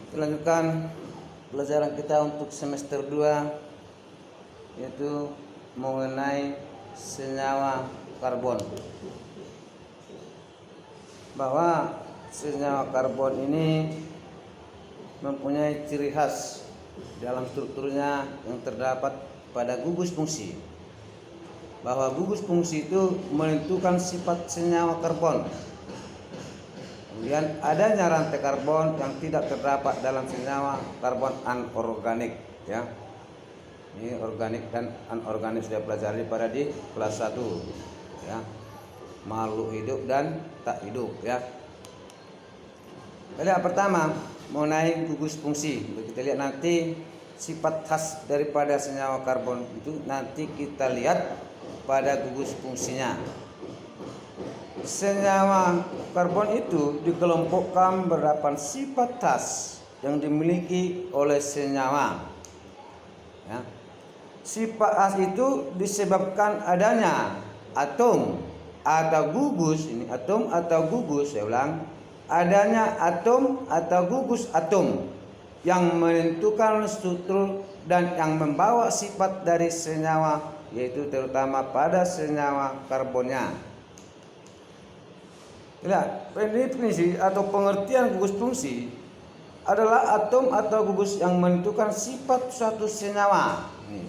Lanjutkan pelajaran kita untuk semester 2, yaitu mengenai senyawa karbon. Bahwa senyawa karbon ini mempunyai ciri khas dalam strukturnya yang terdapat pada gugus fungsi. Bahwa gugus fungsi itu menentukan sifat senyawa karbon. Kemudian adanya rantai karbon yang tidak terdapat dalam senyawa karbon anorganik, ya. Ini organik dan anorganik sudah pelajari pada di kelas 1, ya. Makhluk hidup dan tak hidup, ya. Lihat pertama mengenai gugus fungsi. Kita lihat nanti sifat khas daripada senyawa karbon itu nanti kita lihat pada gugus fungsinya. Senyawa karbon itu dikelompokkan berdasarkan sifat khas yang dimiliki oleh senyawa, ya. Sifat khas itu disebabkan adanya atom atau gugus, ini atom atau gugus, saya ulang, adanya atom atau gugus atom yang menentukan struktur dan yang membawa sifat dari senyawa, yaitu terutama pada senyawa karbonnya. Lihat, definisi atau pengertian gugus fungsi adalah atom atau gugus yang menentukan sifat suatu senyawa. Ini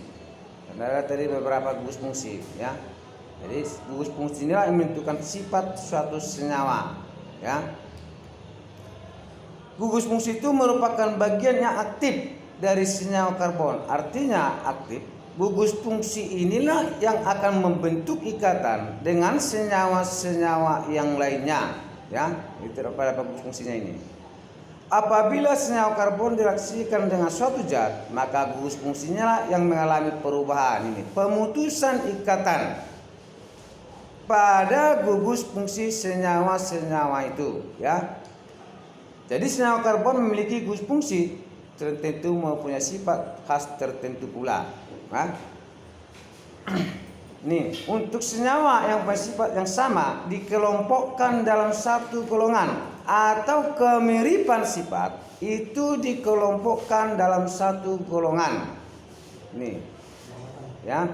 ada tadi beberapa gugus fungsi, ya. Jadi gugus fungsi inilah yang menentukan sifat suatu senyawa, ya. Gugus fungsi itu merupakan bagian yang aktif dari senyawa karbon. Artinya aktif. Gugus fungsi inilah yang akan membentuk ikatan dengan senyawa-senyawa yang lainnya, ya. Itu pada gugus fungsinya ini. Apabila senyawa karbon direaksikan dengan suatu zat, maka gugus fungsinya lah yang mengalami perubahan ini, pemutusan ikatan pada gugus fungsi senyawa-senyawa itu, ya. Jadi senyawa karbon memiliki gugus fungsi tertentu mempunyai sifat khas tertentu pula. Nah, nih, untuk senyawa yang bersifat yang sama dikelompokkan dalam satu golongan atau kemiripan sifat itu dikelompokkan dalam satu golongan. Nih, ya.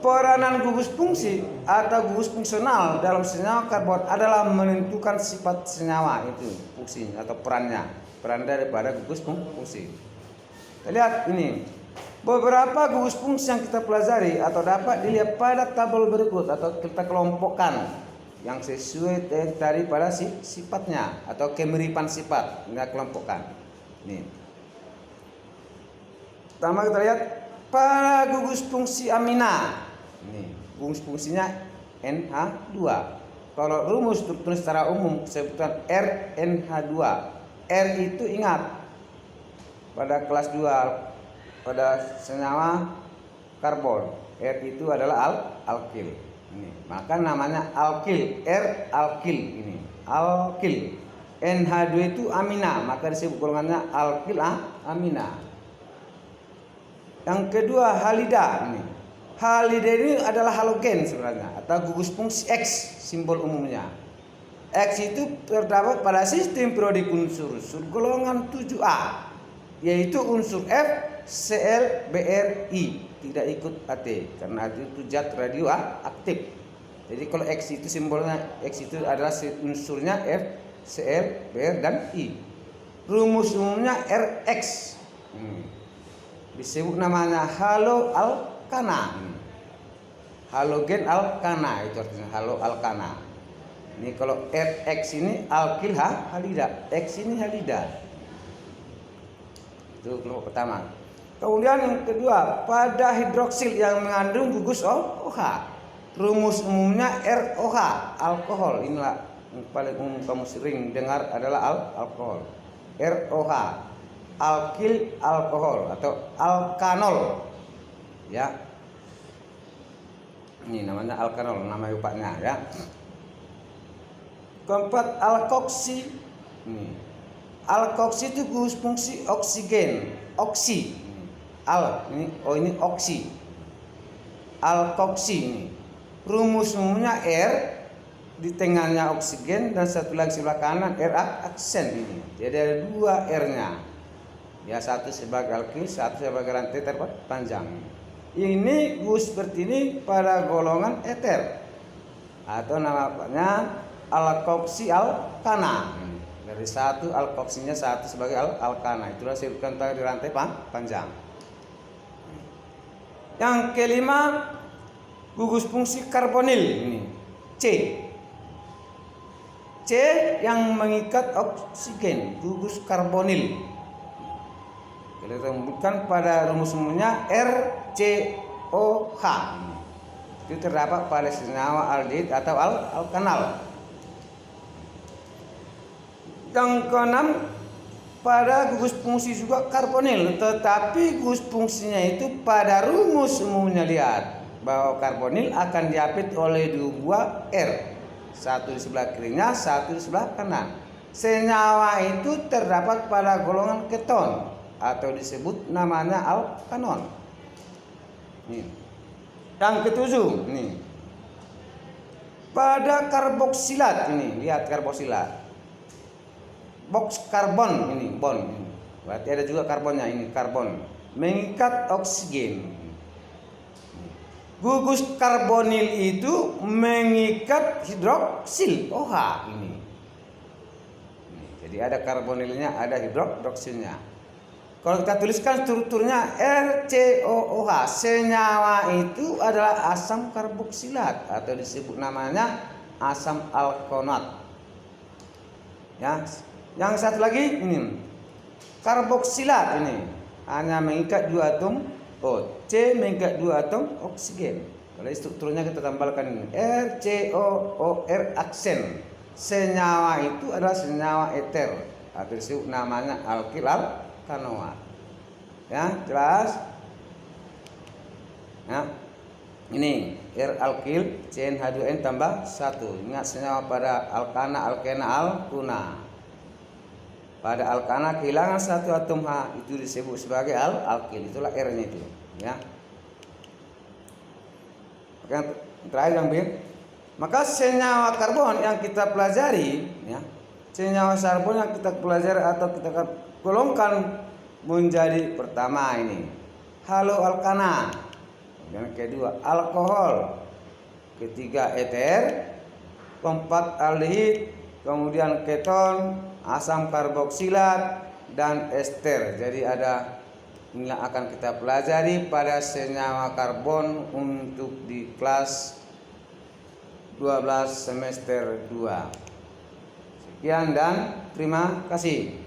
Peranan gugus fungsi atau gugus fungsional dalam senyawa karbon adalah menentukan sifat senyawa itu, fungsi atau perannya, peran daripada gugus fungsi. Kita lihat ini beberapa gugus fungsi yang kita pelajari atau dapat dilihat pada tabel berikut atau kita kelompokkan yang sesuai daripada sifatnya atau kemiripan sifat kita kelompokkan. Ini. Pertama kita lihat pada gugus fungsi amina. Ini gugus fungsinya NH2. Kalau rumus struktur secara umum sebutan RNH2. R itu ingat pada kelas 2 pada senyawa karbon, R itu adalah alkil. Ini, maka namanya alkil, R alkil ini. Alkil. NH2 itu amina, maka disebut golongannya alkil amina. Yang kedua halida ini. Halida ini adalah halogen sebenarnya atau gugus fungsi X simbol umumnya. X itu terdapat pada sistem periodik unsur golongan 7A, yaitu unsur F, Cl, Br, I, tidak ikut At karena itu zat radioaktif. Jadi kalau X itu simbolnya, X itu adalah unsurnya F, Cl, Br, dan I. Rumus umumnya Rx. Disebut namanya haloalkana. Halogen alkana itu artinya haloalkana. Ini kalau Rx ini alkil halida, X ini halida. Itu kelompok pertama. Kemudian yang kedua, pada hidroksil yang mengandung gugus OH. Rumus umumnya ROH, alkohol. Inilah yang paling umum kamu sering dengar adalah alkohol. ROH, alkil alkohol atau alkanol. Ya. Ini namanya alkanol, nama upaknya, ya. Keempat, alkoksi. Ini. Alkoksi itu gugus fungsi oksigen, oksi. Ini oksi. Alkoksi ini. Rumus umumnya R, di tengahnya oksigen dan satu lagi sebelah kanan R aksen ini. Jadi ada 2 R-nya. Ya, satu sebagai alkil, satu sebagai rantai terpanjang. Ini seperti ini pada golongan eter atau namanya alkoksi alkana. Dari satu alkoksinya satu sebagai alkana. Itulah disebutkan tadi rantai panjang. Yang kelima, gugus fungsi karbonil ini C. C yang mengikat oksigen, gugus karbonil. Kita temukan pada rumus umumnya RCOH. Itu terdapat pada senyawa aldehid atau alkanal. Yang keenam, pada gugus fungsi juga karbonil, tetapi gugus fungsinya itu pada rumus umumnya lihat bahwa karbonil akan diapit oleh 2 R, satu di sebelah kirinya, satu di sebelah kanan. Senyawa itu terdapat pada golongan keton atau disebut namanya alkanon. Nih. Yang ketujuh, nih. Pada karboksilat ini, lihat karboksilat. Box karbon ini, bond. Berarti ada juga karbonnya ini, karbon. Mengikat oksigen. Gugus karbonil itu mengikat hidroksil OH ini. Jadi ada karbonilnya, ada hidroksilnya. Kalau kita tuliskan strukturnya RCOOH, senyawa itu adalah asam karboksilat atau disebut namanya asam alkonat. Ya, yang satu lagi ini karboksilat ini hanya mengikat 2 atom C mengikat 2 atom oksigen. Kalau strukturnya kita tambahkan ini RCOOR aksen. Senyawa itu adalah senyawa eter atau disebut namanya alkil alkanoat. Ya, jelas? Ya. Ini R alkil CnH2n tambah 1. Ingat senyawa pada alkana, alkena, alkuna. Pada alkana kehilangan 1 atom H, itu disebut sebagai alkil. Itulah R-nya itu, ya. Oke, terakhir yang B. Maka senyawa karbon yang kita pelajari, ya. Senyawa karbon yang kita pelajari atau kita golongkan menjadi pertama ini haloalkana. Yang kedua alkohol, ketiga eter, keempat aldehid, kemudian keton, asam karboksilat, dan ester. Jadi ada ini yang akan kita pelajari pada senyawa karbon untuk di kelas 12 semester 2. Sekian dan terima kasih.